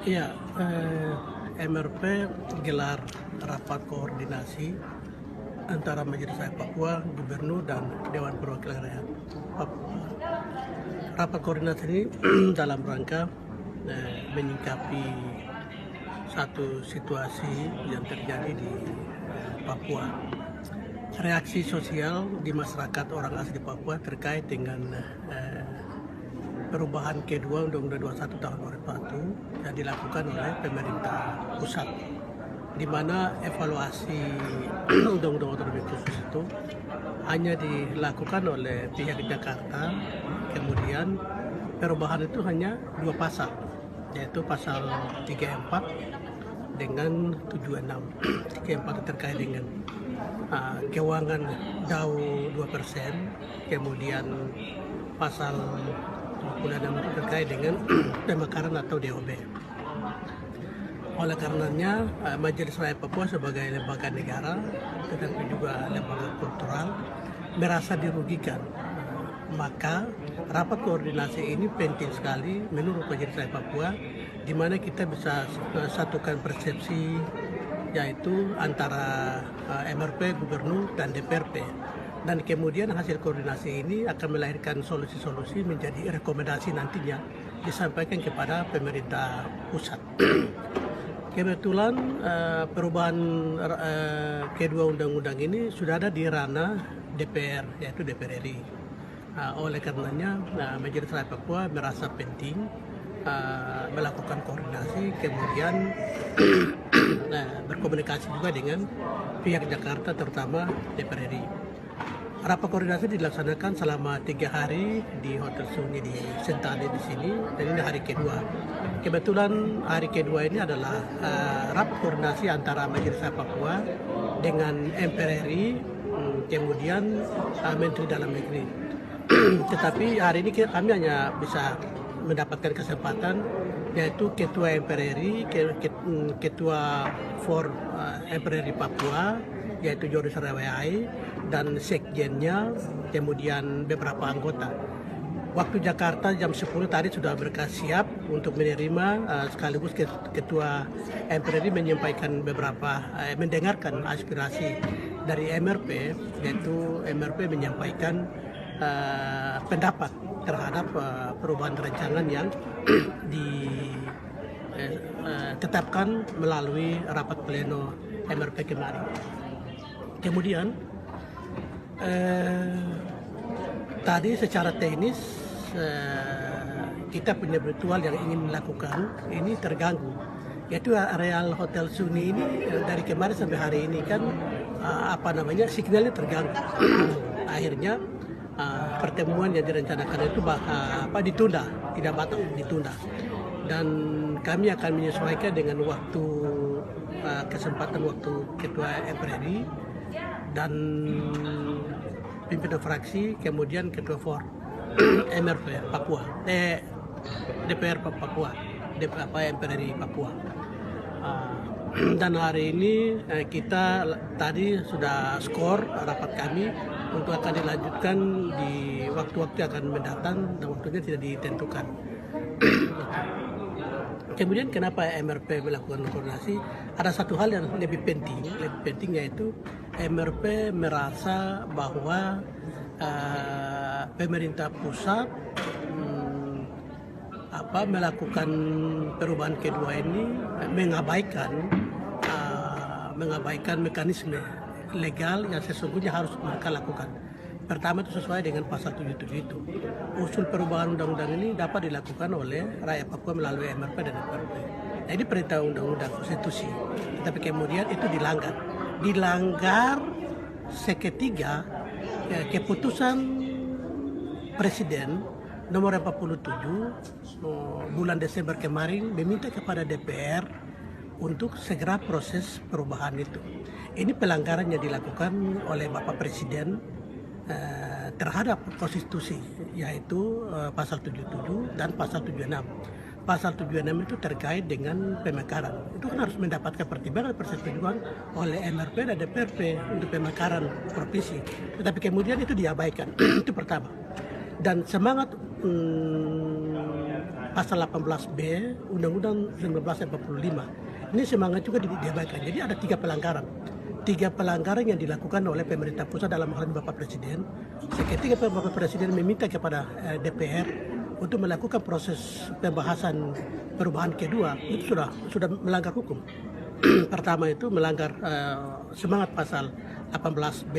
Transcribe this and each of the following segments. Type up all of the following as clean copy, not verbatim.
Iya, MRP gelar rapat koordinasi antara Majelis Rakyat Papua, Gubernur, dan Dewan Perwakilan Rakyat Papua. Rapat koordinasi ini dalam rangka menyikapi satu situasi yang terjadi di Papua. Reaksi sosial di masyarakat orang asli Papua terkait dengan perubahan kedua Undang-Undang 21 tahun 2001 yang dilakukan oleh pemerintah pusat, di mana evaluasi Undang-Undang otonomi khusus itu hanya dilakukan oleh pihak Jakarta. Kemudian perubahan itu hanya 2 pasal, yaitu pasal 34 dengan 76. 34 terkait dengan keuangan DAU 2%, kemudian pasal 26 itu terkait dengan pemekaran atau DOB. Oleh karenanya, Majelis Rakyat Papua sebagai lembaga negara, tetapi juga lembaga kultural, merasa dirugikan. Maka rapat koordinasi ini penting sekali menurut Majelis Rakyat Papua, di mana kita bisa satukan persepsi, yaitu antara MRP, Gubernur, dan DPRP. Dan kemudian hasil koordinasi ini akan melahirkan solusi-solusi menjadi rekomendasi nantinya disampaikan kepada pemerintah pusat. Kebetulan perubahan kedua undang-undang ini sudah ada di ranah DPR, yaitu DPR RI. Oleh karenanya Majelis Rakyat Papua merasa penting melakukan koordinasi, kemudian berkomunikasi juga dengan pihak Jakarta, terutama DPR RI. Rapat koordinasi dilaksanakan selama 3 hari di Hotel Sunyi di Sentani di sini, dan ini hari kedua. Kebetulan hari kedua ini adalah rapat koordinasi antara Majelis Rakyat Papua dengan MPR RI, kemudian Menteri Dalam Negeri. Tetapi hari ini kami hanya bisa mendapatkan kesempatan, yaitu Ketua MPR RI, Ketua for MPR RI Papua, yaitu Joris Rawai, dan sekjennya, kemudian beberapa anggota. Waktu Jakarta jam 10 tadi sudah berkas siap untuk menerima, sekaligus Ketua MPR RI menyampaikan mendengarkan aspirasi dari MRP, yaitu MRP menyampaikan pendapat terhadap perubahan rancangan yang ditetapkan melalui rapat pleno MRP kemarin. Kemudian tadi secara teknis kita punya virtual yang ingin melakukan ini terganggu, yaitu areal Hotel Sunyi ini dari kemarin sampai hari ini kan signalnya terganggu. Akhirnya pertemuan yang direncanakan itu ditunda, tidak batal, ditunda, dan kami akan menyesuaikan dengan waktu kesempatan waktu Ketua MPR RI dan pimpinan fraksi, kemudian Ketua for MRP Papua, DPR Papua, MPR RI Papua. Dan hari ini kita tadi sudah skor rapat kami untuk akan dilanjutkan di waktu-waktu akan mendatang, dan waktunya tidak ditentukan. Kemudian kenapa MRP melakukan koordinasi? Ada satu hal yang lebih penting, yaitu MRP merasa bahwa pemerintah pusat melakukan perubahan kedua ini mengabaikan mekanisme legal yang sesungguhnya harus mereka lakukan. Pertama, itu sesuai dengan pasal 77 itu. Usul perubahan undang-undang ini dapat dilakukan oleh rakyat Papua melalui MRP dan DPRP. Nah, ini perintah undang-undang konstitusi. Tapi kemudian itu dilanggar seketika keputusan Presiden nomor 47 bulan Desember kemarin meminta kepada DPR untuk segera proses perubahan itu. Ini pelanggaran yang dilakukan oleh Bapak Presiden terhadap konstitusi, yaitu pasal 77 dan pasal 76. Pasal 76 itu terkait dengan pemekaran. Itu kan harus mendapatkan persetujuan oleh MRP dan DPRP untuk pemekaran provinsi. Tetapi kemudian itu diabaikan. Itu pertama. Dan semangat pasal 18B Undang-Undang 1945. Ini semangat juga diabaikan. Jadi ada 3 pelanggaran. 3 pelanggaran yang dilakukan oleh pemerintah pusat dalam hal ini Bapak Presiden. Seketika Bapak Presiden meminta kepada DPR untuk melakukan proses pembahasan perubahan kedua, itu sudah melanggar hukum. Pertama itu melanggar semangat pasal 18B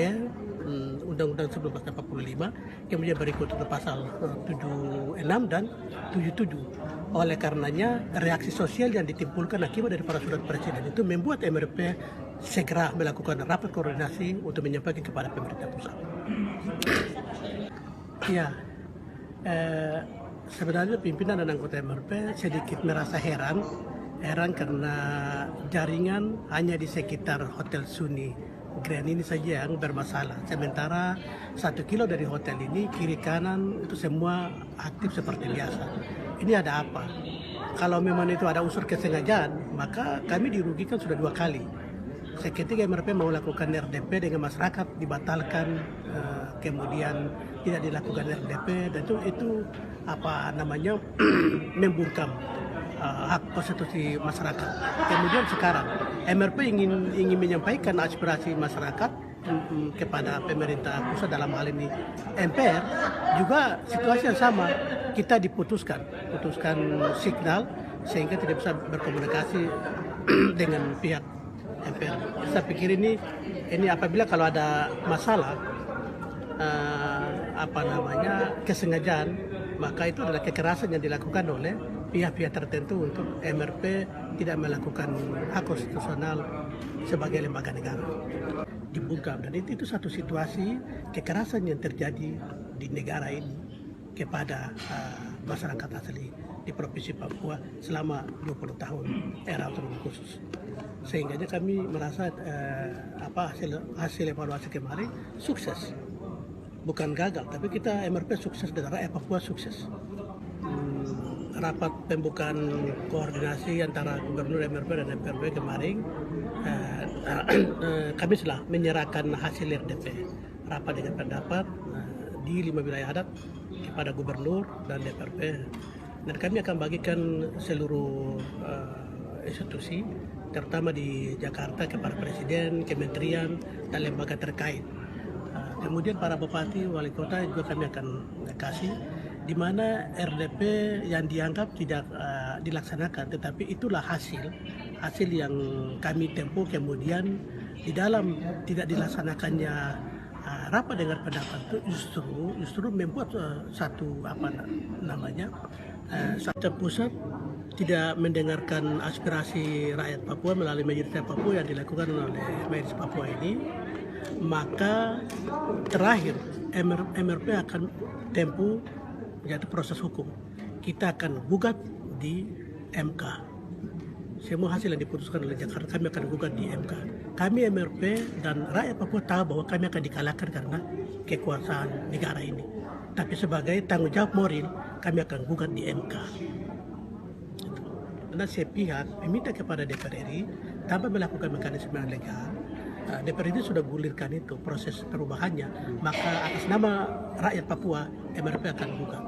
Undang-Undang 1945, kemudian berikut itu pasal 76 dan 77. Oleh karenanya reaksi sosial yang ditimbulkan akibat dari para surat presiden itu membuat MRP segera melakukan rapat koordinasi untuk menyampaikan kepada pemerintah pusat. Ya, sebenarnya pimpinan dan anggota MRP sedikit merasa heran karena jaringan hanya di sekitar Hotel Suni Grand ini saja yang bermasalah. Sementara 1 kilo dari hotel ini kiri kanan itu semua aktif seperti biasa. Ini ada apa? Kalau memang itu ada unsur kesengajaan, maka kami dirugikan sudah 2 kali. Seketika MRP mau lakukan RDP dengan masyarakat dibatalkan, kemudian tidak dilakukan RDP, dan itu apa namanya membungkam hak konstitusi masyarakat. Kemudian sekarang MRP ingin menyampaikan aspirasi masyarakat kepada pemerintah pusat dalam hal ini MPR, juga situasi yang sama. Kita putuskan signal sehingga tidak bisa berkomunikasi dengan pihak MPR. Saya pikir ini apabila kalau ada masalah kesengajaan, maka itu adalah kekerasan yang dilakukan oleh pihak-pihak tertentu untuk MRP tidak melakukan hak konstitusional sebagai lembaga negara. Dibungkam, dan itu satu situasi kekerasan yang terjadi di negara ini kepada masyarakat asli di Provinsi Papua selama 20 tahun era otonomi khusus. Sehingga kami merasa hasil evaluasi kemarin sukses. Bukan gagal, tapi kita MRP sukses dan rakyat Papua sukses. Rapat pembukaan koordinasi antara Gubernur MRP dan MPRP kemarin, kami telah menyerahkan hasil RDP rapat dengan pendapat di 5 wilayah adat kepada Gubernur dan DPRP, dan kami akan bagikan seluruh institusi, terutama di Jakarta kepada Presiden, Kementerian, dan lembaga terkait. Kemudian para bupati, wali kota juga kami akan kasih, di mana RDP yang dianggap tidak dilaksanakan, tetapi itulah hasil yang kami tempuh. Kemudian di dalam tidak dilaksanakannya rapat dengar pendapat itu justru membuat satu pusat tidak mendengarkan aspirasi rakyat Papua melalui Majelis Papua yang dilakukan oleh Majelis Papua ini. Maka terakhir MRP akan tempuh yaitu proses hukum. Kita akan gugat di MK. Semua hasil yang diputuskan oleh Jakarta kami akan gugat di MK. Kami MRP dan rakyat Papua tahu bahwa kami akan dikalahkan karena kekuasaan negara ini. Tapi sebagai tanggung jawab moral kami akan gugat di MK. Dan sepihak meminta kepada DPR RI tanpa melakukan mekanisme yang legal. DPR RI sudah gulirkan itu proses perubahannya, maka atas nama rakyat Papua MRP akan gugat.